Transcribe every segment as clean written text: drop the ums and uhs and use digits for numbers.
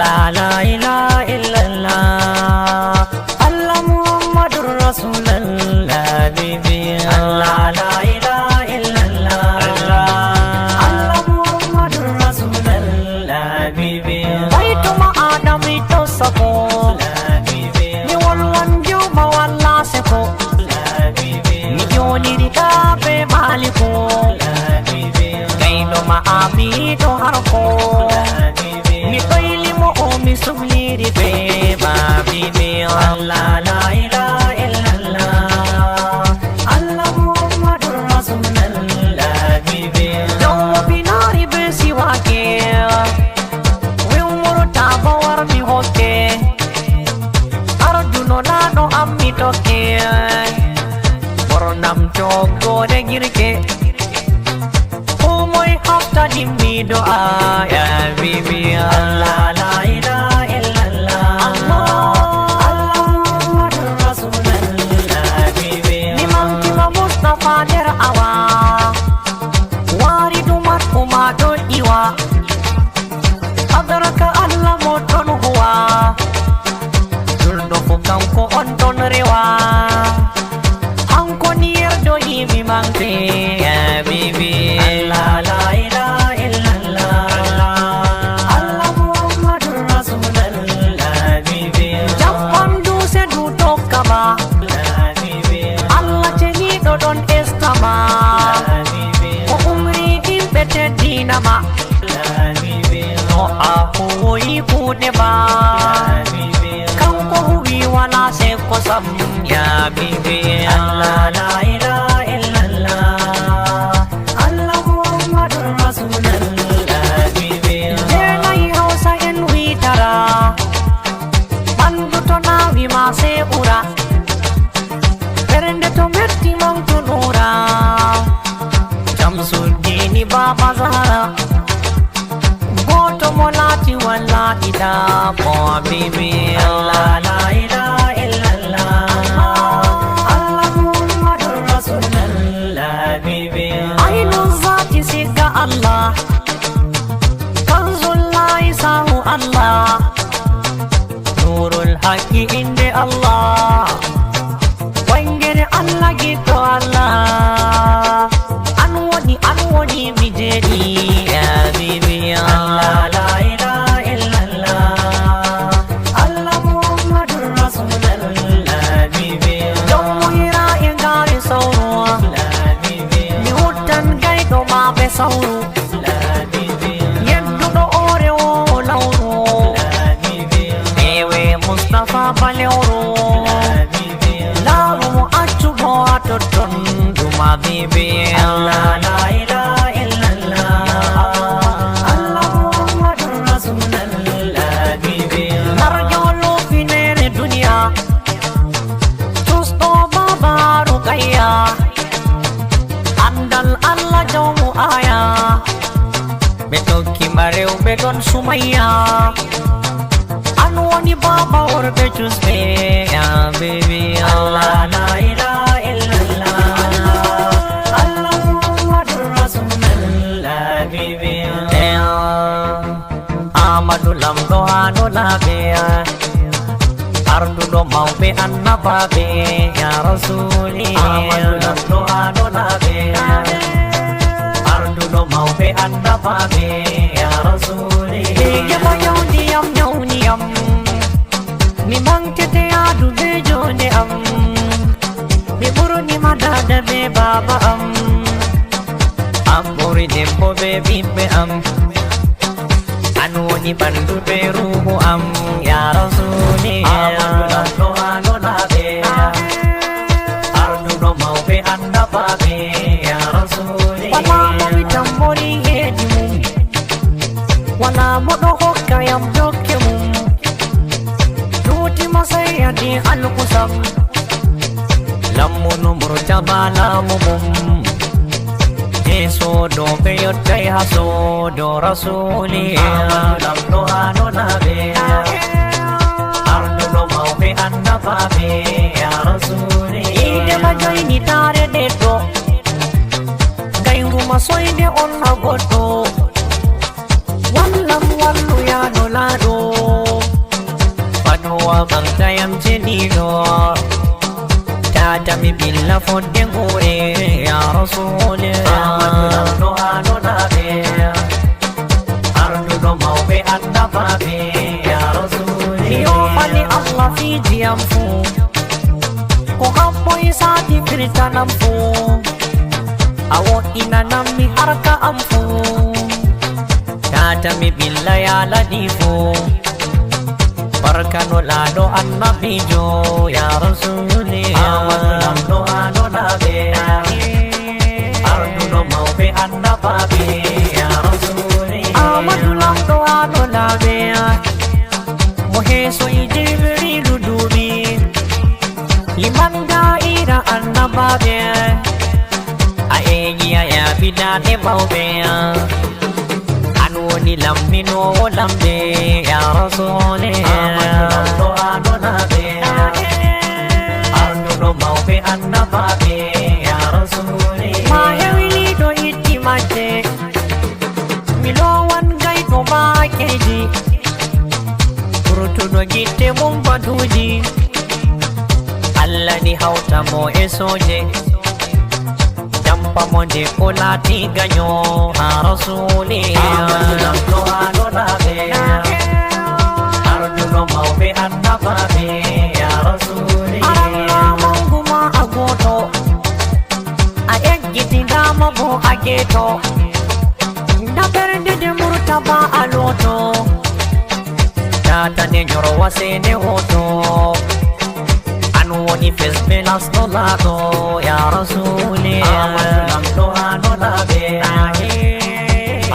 Allah la ilaha illallah, Allah Muhammadur Rasulullah bibi. Allah la ilaha illallah, Allah Muhammadur Rasulullah bibi. Baitu Adam itu sako, ni walwan juma walla seko, ni joni rika be maliko, kaino maabi to harko. Subliri beba bibi. Allah la ilaha illallah, Allah Muhammadur Rasulullah bibi. Jawa binari besi wake, we Murtadba warmi hoke, arjuno nano ammi toke, bornam chogo de girke, umoy hafta dimmi doa ya bibi. Allah la ilaha Fader awa wari dumat umado iwa agaraka Allah moton huwa durdo fukam ko onton rewa hanko nier do yimi mangte ya bibi. Allah la ilaha illallah, Allah Muhammadur Rasulullah bibi. Japan du se du tokkama don estama o umri imbete dinama no ahu ibu neba kanko huwi wala se kosam ya bibi. Allah la ilaha illallah, Allah Muhammadur Rasulullah bibi. Jelai hausa en witara bandu to nawi ma se ura perende to metti mangtunura Jamsuddini Baba Zahra goto molati walla ida po bibi. Allah la ilaha illallah, Allah Muhammadur Rasulullah bibi. Ainu zati sika Allah, kanzullahi sahu Allah, nurul haqi inde Allah, Allah gitu Allah, anwani mijedi ya bibi. Allah la ilaha illallah, Allah Muhammadur Rasulullah bibi. Jomo hira ingari sauru bibi, ni hutan gai do ma be sauru bibi. Yeddu do ore o lauru bibi, ewe Mustafa baleuru duma bibi. Allah la ilaha illallah, Allah Muhammadur Rasulullah bibi. Narjolo finere dunia tusto baba rukaya andal Allah jaumu aya beto kimareu beton sumaya anwani baba orbe chusbe ya bibi. Allah la ilaha illallah, Allah Muhammadur Rasulullah bibi. Amadu lam dohano labe ardu do mau be annaba be ya rasuli. Amadu lam dohano labe ardu do mau be annaba be ya rasuli. Ya bayau niyam ni mang tete adu be jone mi buru ni madada be baba amburi dembo be bimbe anu ni bandu be ruhu ya rasuli. Amadu anu nabe ardu do mau be annaba be ya rasuli. Wala mo bitambori hedimu wala mo do hokkayam dokkemu duti masaya di alkusam lamun Murtadba lamumum Yeso do beyot kay haso do rasuli. Lam do ano nabe ardu do mau be annaba be ya rasuli. Ide majoy ni tare deto kay rumasoy de on nagoto wallam wallu ya no lado tayam jenido Tata mi billa fodde ngure ya Rasul Amadu anu nabe Ardu do maupe annababe ya Rasul Yo fali Allah fi diamfu Ko hammo isati firtanamfu Awo ina nami harka amfu Tata mi billa ya ladifu Barkano lado annabijo ya Rasuli Amadu anu nabe Ardu no maupe annababe ya Rasuli Amadu anu nabe Muheso Jibrilu dubi Liman daira annababe Aegia ya bidane maube Anwani lamino lambe ya Rasuli Amadu anu nabe Ardu no maupe annababe ya Rasuli Mahewili do iti mate Milowan gaito makeji Kurutu do gite mumbaduji Allah ni hauta mo esoje Jampa mo de kolati ganyo ha Rasuli Amadu anu nabe Ardu no maupe annababe ya Rasuli Aranga monguma agoto Aegiti dama bo ageto Daberde de Murtadba aloto Tata ne nyoro wasene hoto Anu woni fesbelas no lato ya Rasuli Amadu anu nabe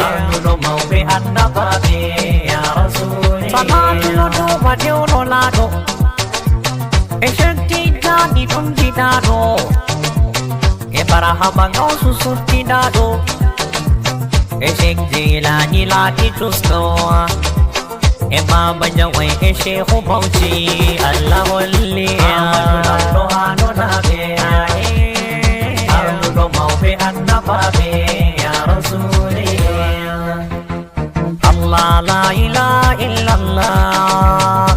Ardu no maupe annababe ya Rasuli Salatu lodo wadeo no lado Eshenti jani dumji dado Barahama ngau susuti dado Eshek jilani lati tusto Ema banyawai eshehu bauchi Allah wali Amadu anu nabe Ardu no maupe annababe ya Rasuli Allah la ilaha illallah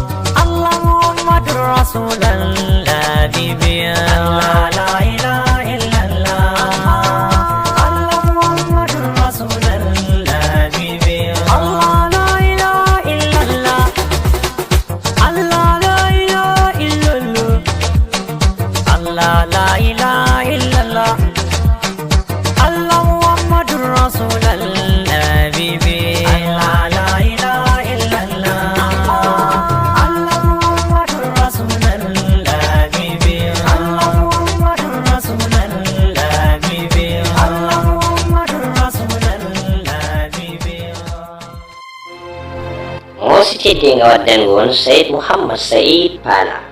Allah Muhammadur Rasulullah bibiya Allah la ilaha Musik nga wadan Said Muhammad Said Pala